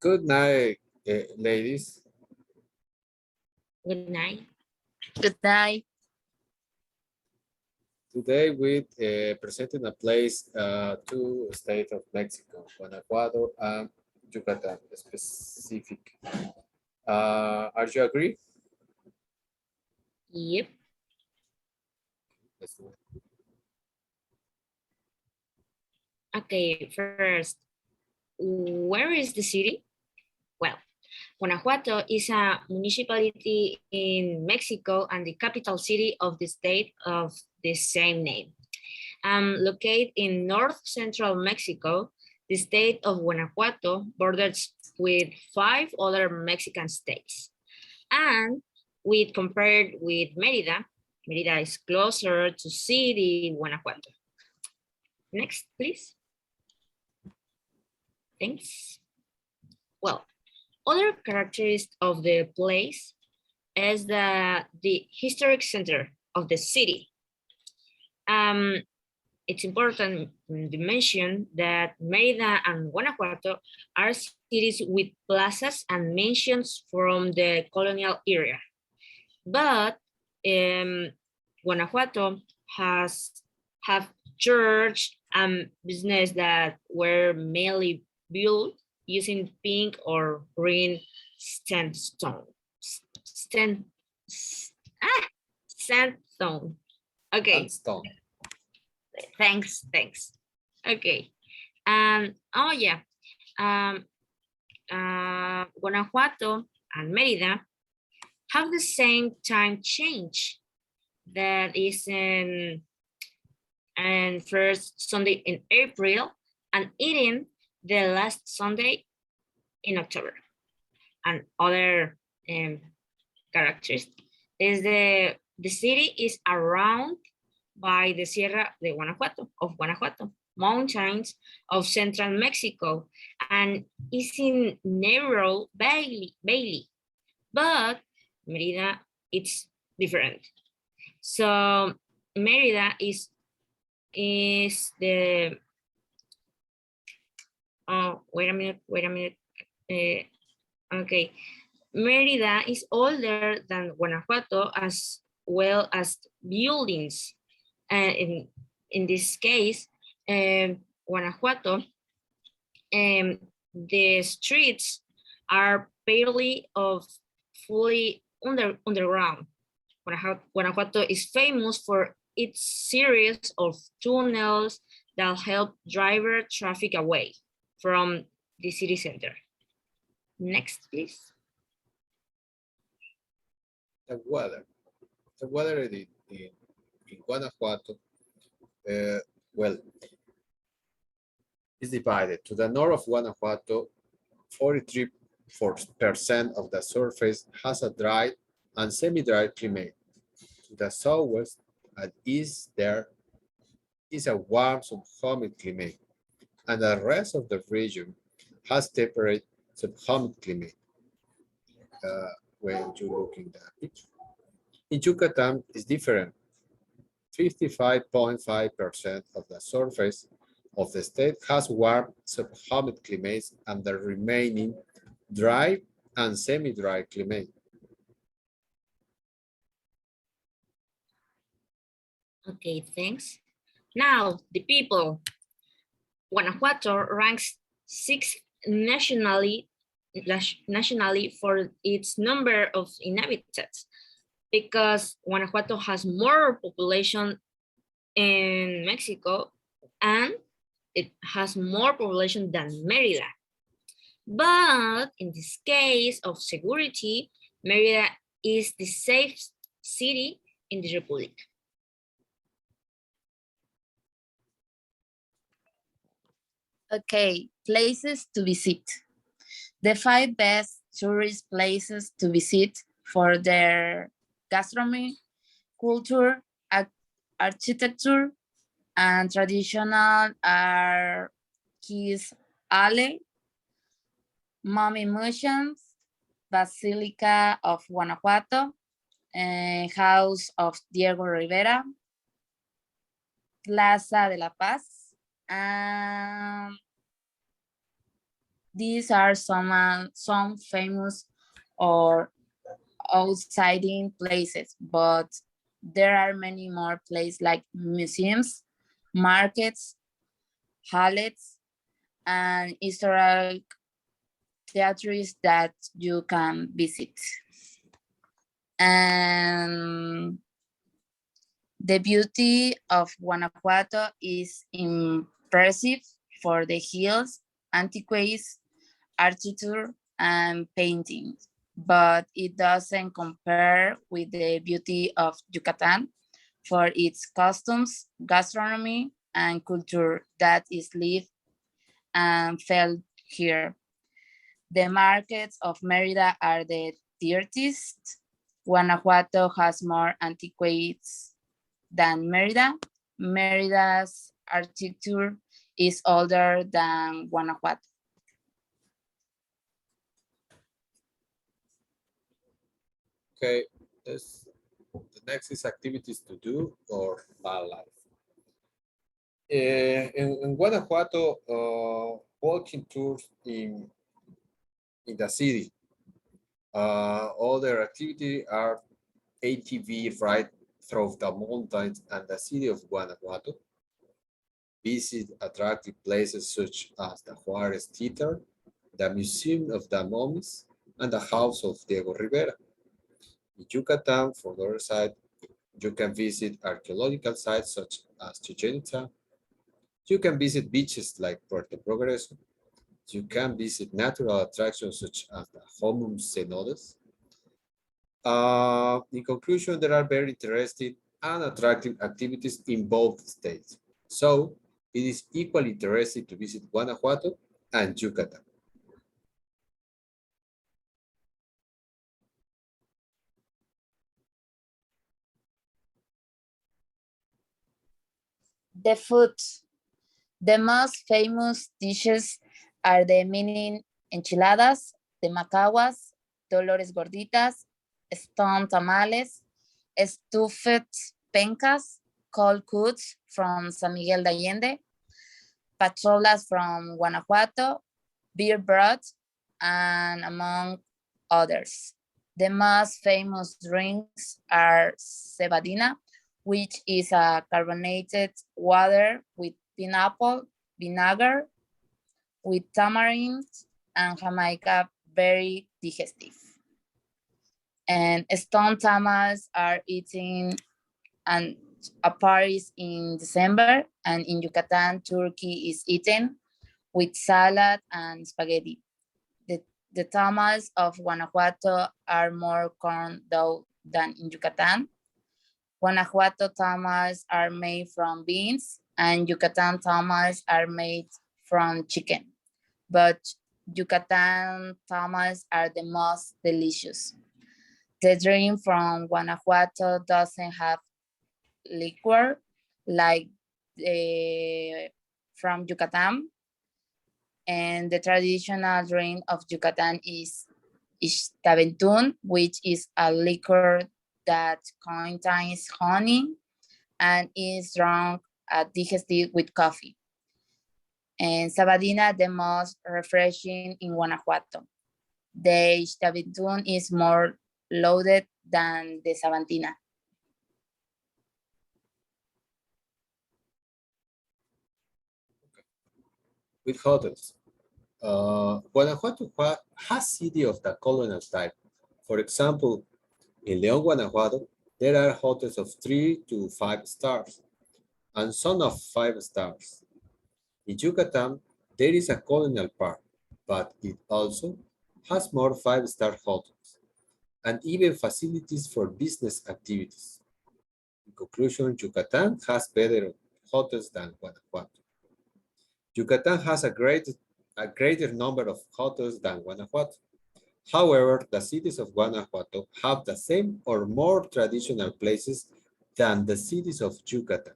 Good night, ladies. Good night. Good night. Today we presenting a place to state of Mexico, Guanajuato and Yucatan specific. Are you agree? Yep. Let's do it. Okay, first, where is the city? Well, Guanajuato is a municipality in Mexico and the capital city of the state of the same name. Located in north central Mexico, the state of Guanajuato borders with 5 other Mexican states. And with compared with Merida, Merida is closer to city Guanajuato. Next, please. Thanks. Well, other characteristics of the place is the historic center of the city. It's important to mention that Merida and Guanajuato are cities with plazas and mansions from the colonial era. But Guanajuato have church and business that were mainly built using pink or green sandstone. Sandstone. Okay. Sandstone. Thanks. Okay. Oh yeah. Guanajuato and Merida have the same time change. That is in first Sunday in April and eating the last Sunday in October. And other characteristics is the city is around by the Sierra de Guanajuato, mountains of central Mexico, and is in narrow valley. But Merida, it's different. So Merida is the wait a minute. Okay, Merida is older than Guanajuato as well as buildings. In this case, Guanajuato, the streets are barely of fully underground. Guanajuato is famous for its series of tunnels that help driver traffic away from the city center. Next, please. The weather in Guanajuato, well, is divided. To the north of Guanajuato, 43% of the surface has a dry and semi-dry climate. To the southwest and east, there is a warm subhumid climate, and the rest of the region has temperate subhumid climate. When you look in the picture. In Yucatan, it's different. 55.5% of the surface of the state has warm subhumid climates and the remaining dry and semi-dry climate. Okay, thanks. Now, the people. Guanajuato ranks 6th nationally for its number of inhabitants because Guanajuato has more population in Mexico and it has more population than Merida. But in this case of security, Merida is the safest city in the Republic. Okay, places to visit. The 5 best tourist places to visit for their gastronomy, culture, architecture, and traditional are Keys Alley, Mommy Museums, Basilica of Guanajuato, House of Diego Rivera, Plaza de la Paz, and These are some famous or outsiding places, but there are many more places like museums, markets, halets, and historic theatres that you can visit. And the beauty of Guanajuato is impressive for the hills, antiques, architecture, and paintings, but it doesn't compare with the beauty of Yucatan for its customs, gastronomy, and culture that is lived and felt here. The markets of Merida are the dirtiest. Guanajuato has more antiques than Merida. Merida's architecture is older than Guanajuato. Okay, the next is activities to do or wildlife. In Guanajuato, walking tours in the city. Other activity are ATV ride through the mountains and the city of Guanajuato. Visit attractive places such as the Juarez Theater, the Museum of the Mummies, and the House of Diego Rivera. In Yucatan, for the other side, you can visit archaeological sites such as Chichen Itza. You can visit beaches like Puerto Progreso. You can visit natural attractions such as the Homum Cenotes. In conclusion, there are very interesting and attractive activities in both states. So it is equally interesting to visit Guanajuato and Yucatan. The food. The most famous dishes are the mini enchiladas, the macahuas, dolores gorditas, stone tamales, stuffed pencas, cold cuts from San Miguel de Allende, pacholas from Guanajuato, beer broth, and among others. The most famous drinks are cebadina, which is a carbonated water with pineapple, vinegar, with tamarind, and Jamaica, very digestive. And stone tamales are eaten and a Paris in December, and in Yucatan, turkey is eaten with salad and spaghetti. The tamales of Guanajuato are more corn dough than in Yucatan. Guanajuato tamales are made from beans, and Yucatan tamales are made from chicken. But Yucatan tamales are the most delicious. The drink from Guanajuato doesn't have liquor like from Yucatan. And the traditional drink of Yucatan is tabentun, which is a liquor that contains honey and is drunk digested with coffee. And sabadina, the most refreshing in Guanajuato. The tabentun is more loaded than the sabantina. With hotels, Guanajuato has city of the colonial type. For example, in León, Guanajuato, there are hotels of 3 to 5 stars and some of 5 stars. In Yucatan, there is a colonial park, but it also has more 5-star hotels and even facilities for business activities. In conclusion, Yucatan has better hotels than Guanajuato. Yucatan has a greater number of hotels than Guanajuato. However, the cities of Guanajuato have the same or more traditional places than the cities of Yucatan.